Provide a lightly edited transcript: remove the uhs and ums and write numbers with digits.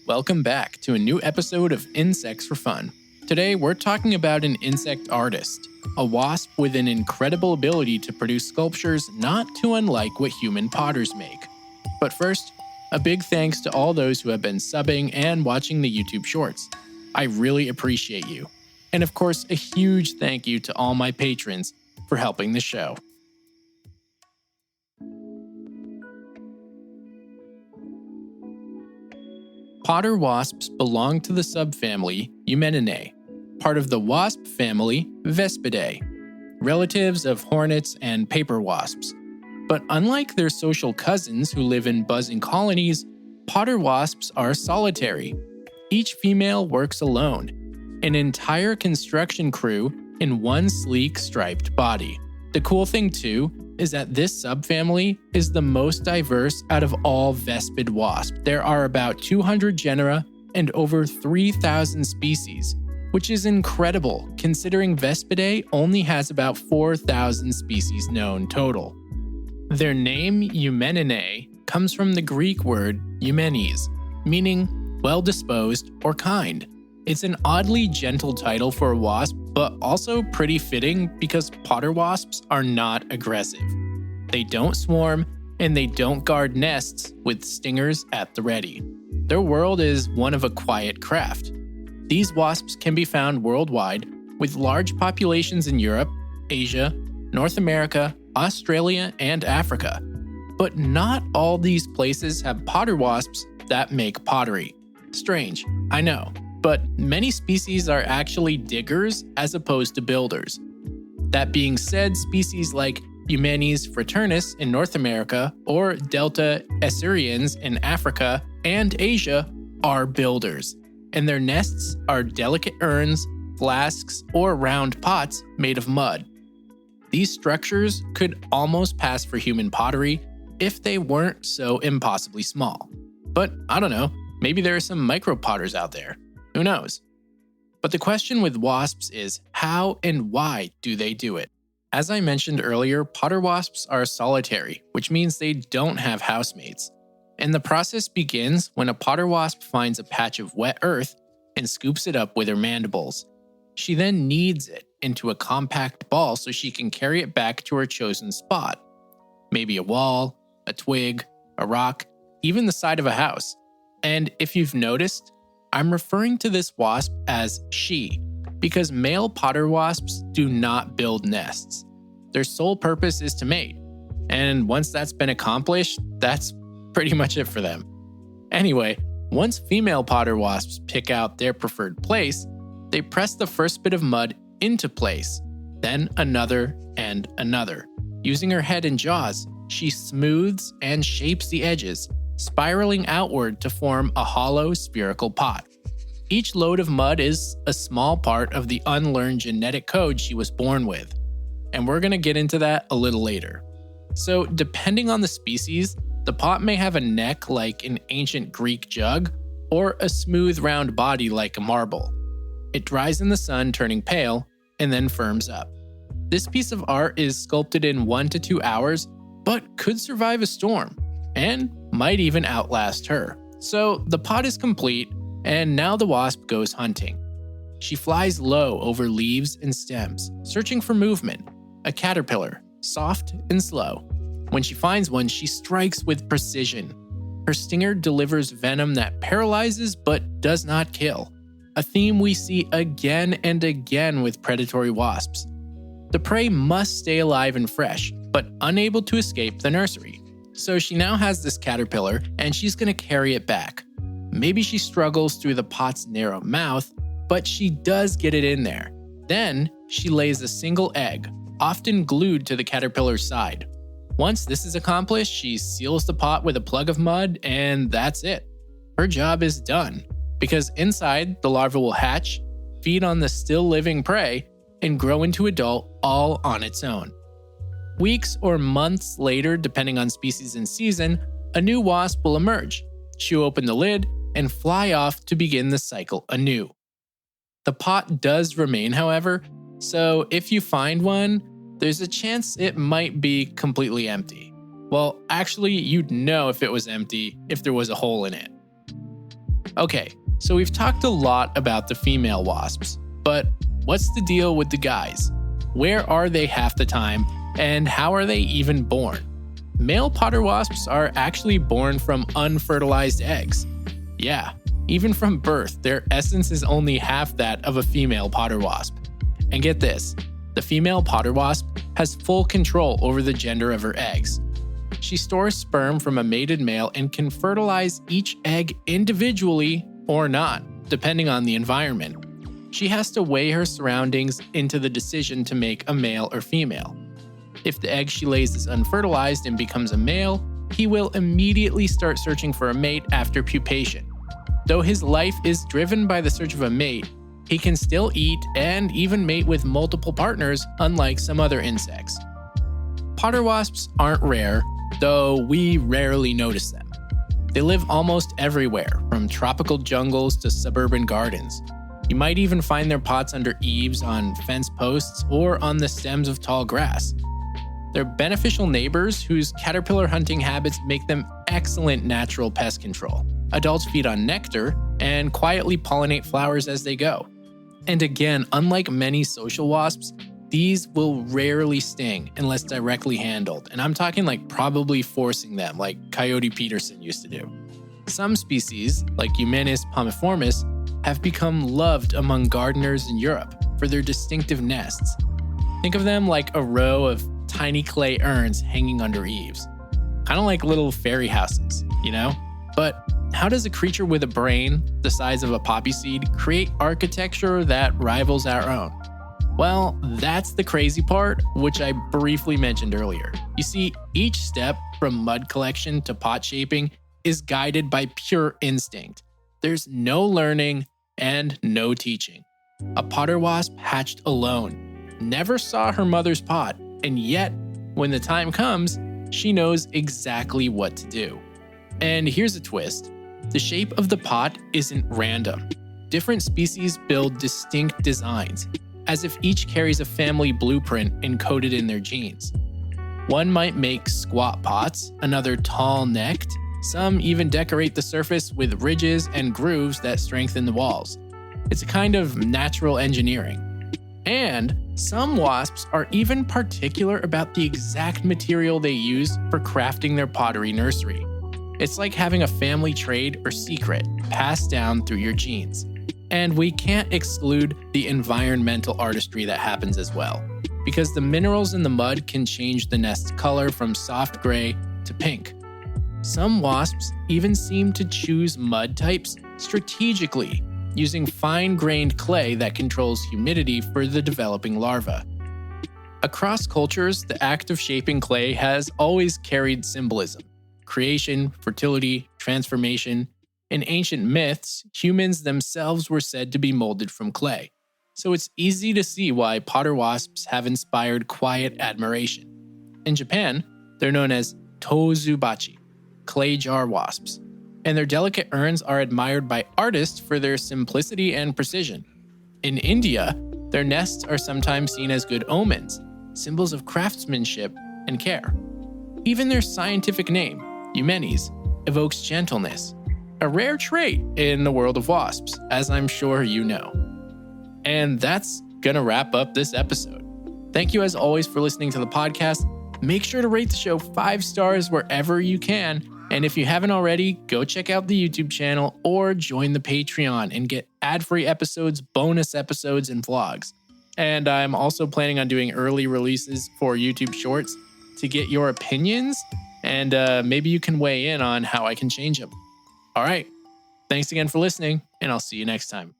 welcome back to a new episode of Insects for Fun. Today, we're talking about an insect artist, a wasp with an incredible ability to produce sculptures not too unlike what human potters make. But first, a big thanks to all those who have been subbing and watching the YouTube shorts. I really appreciate you. And of course, a huge thank you to all my patrons for helping the show. Potter wasps belong to the subfamily Eumeninae, part of the wasp family Vespidae, relatives of hornets and paper wasps. But unlike their social cousins who live in buzzing colonies, potter wasps are solitary. Each female works alone, an entire construction crew in one sleek striped body. The cool thing too is that this subfamily is the most diverse out of all Vespid wasps. There are about 200 genera and over 3,000 species, which is incredible considering Vespidae only has about 4,000 species known total. Their name, Eumeninae, comes from the Greek word eumenes, meaning well-disposed or kind. It's an oddly gentle title for a wasp, but also pretty fitting because potter wasps are not aggressive. They don't swarm, and they don't guard nests with stingers at the ready. Their world is one of a quiet craft. These wasps can be found worldwide, with large populations in Europe, Asia, North America, Australia, and Africa. But not all these places have potter wasps that make pottery. Strange, I know, but many species are actually diggers as opposed to builders. That being said, species like Eumenes fraternus in North America or Delta essuriens in Africa and Asia are builders, and their nests are delicate urns, flasks, or round pots made of mud. These structures could almost pass for human pottery if they weren't so impossibly small. But I don't know, maybe there are some micro-potters out there. Who knows? But the question with wasps is how and why do they do it? As I mentioned earlier, potter wasps are solitary, which means they don't have housemates. And the process begins when a potter wasp finds a patch of wet earth and scoops it up with her mandibles. She then kneads it into a compact ball so she can carry it back to her chosen spot. Maybe a wall, a twig, a rock, even the side of a house. And if you've noticed, I'm referring to this wasp as she, because male potter wasps do not build nests. Their sole purpose is to mate, and once that's been accomplished, that's pretty much it for them. Anyway, once female potter wasps pick out their preferred place, they press the first bit of mud into place, then another and another. Using her head and jaws, she smooths and shapes the edges, spiraling outward to form a hollow spherical pot. Each load of mud is a small part of the unlearned genetic code she was born with, and we're going to get into that a little later. So, depending on the species, the pot may have a neck like an ancient Greek jug, or a smooth round body like a marble. It dries in the sun, turning pale, and then firms up. This piece of art is sculpted in 1 to 2 hours, but could survive a storm, and might even outlast her. So the pot is complete, and now the wasp goes hunting. She flies low over leaves and stems, searching for movement, a caterpillar, soft and slow. When she finds one, she strikes with precision. Her stinger delivers venom that paralyzes but does not kill, a theme we see again and again with predatory wasps. The prey must stay alive and fresh, but unable to escape the nursery. So she now has this caterpillar, and she's going to carry it back. Maybe she struggles through the pot's narrow mouth, but she does get it in there. Then she lays a single egg, often glued to the caterpillar's side. Once this is accomplished, she seals the pot with a plug of mud, and that's it. Her job is done, because inside, the larva will hatch, feed on the still living prey, and grow into adult all on its own. Weeks or months later, depending on species and season, a new wasp will emerge, chew open the lid, and fly off to begin the cycle anew. The pot does remain, however, so if you find one, there's a chance it might be completely empty. Well, actually, you'd know if it was empty if there was a hole in it. Okay, so we've talked a lot about the female wasps, but what's the deal with the guys? Where are they half the time, and how are they even born? Male potter wasps are actually born from unfertilized eggs. Yeah, even from birth, their essence is only half that of a female potter wasp. And get this, the female potter wasp has full control over the gender of her eggs. She stores sperm from a mated male and can fertilize each egg individually or not, depending on the environment. She has to weigh her surroundings into the decision to make a male or female. If the egg she lays is unfertilized and becomes a male, he will immediately start searching for a mate after pupation. Though his life is driven by the search of a mate, he can still eat and even mate with multiple partners, unlike some other insects. Potter wasps aren't rare, though we rarely notice them. They live almost everywhere, from tropical jungles to suburban gardens. You might even find their pots under eaves, on fence posts, or on the stems of tall grass. They're beneficial neighbors whose caterpillar hunting habits make them excellent natural pest control. Adults feed on nectar and quietly pollinate flowers as they go. And again, unlike many social wasps, these will rarely sting unless directly handled, and I'm talking like probably forcing them, like Coyote Peterson used to do. Some species, like Eumenes palmiformis, have become loved among gardeners in Europe for their distinctive nests. Think of them like a row of tiny clay urns hanging under eaves. Kind of like little fairy houses, you know? But how does a creature with a brain the size of a poppy seed create architecture that rivals our own? Well, that's the crazy part, which I briefly mentioned earlier. You see, each step from mud collection to pot shaping is guided by pure instinct. There's no learning and no teaching. A potter wasp hatched alone, never saw her mother's pot, and yet, when the time comes, she knows exactly what to do. And here's a twist. The shape of the pot isn't random. Different species build distinct designs, as if each carries a family blueprint encoded in their genes. One might make squat pots, another tall-necked. Some even decorate the surface with ridges and grooves that strengthen the walls. It's a kind of natural engineering. And some wasps are even particular about the exact material they use for crafting their pottery nursery. It's like having a family trade or secret passed down through your genes. And we can't exclude the environmental artistry that happens as well, because the minerals in the mud can change the nest's color from soft gray to pink. Some wasps even seem to choose mud types strategically, using fine-grained clay that controls humidity for the developing larva. Across cultures, the act of shaping clay has always carried symbolism: creation, fertility, transformation. In ancient myths, humans themselves were said to be molded from clay. So it's easy to see why potter wasps have inspired quiet admiration. In Japan, they're known as tozubachi, clay jar wasps, and their delicate urns are admired by artists for their simplicity and precision. In India, their nests are sometimes seen as good omens, symbols of craftsmanship and care. Even their scientific name, Eumenes, evokes gentleness, a rare trait in the world of wasps, as I'm sure you know. And that's gonna wrap up this episode. Thank you as always for listening to the podcast. Make sure to rate the show 5 stars wherever you can. And if you haven't already, go check out the YouTube channel or join the Patreon and get ad-free episodes, bonus episodes, and vlogs. And I'm also planning on doing early releases for YouTube Shorts to get your opinions, and maybe you can weigh in on how I can change them. All right. Thanks again for listening, and I'll see you next time.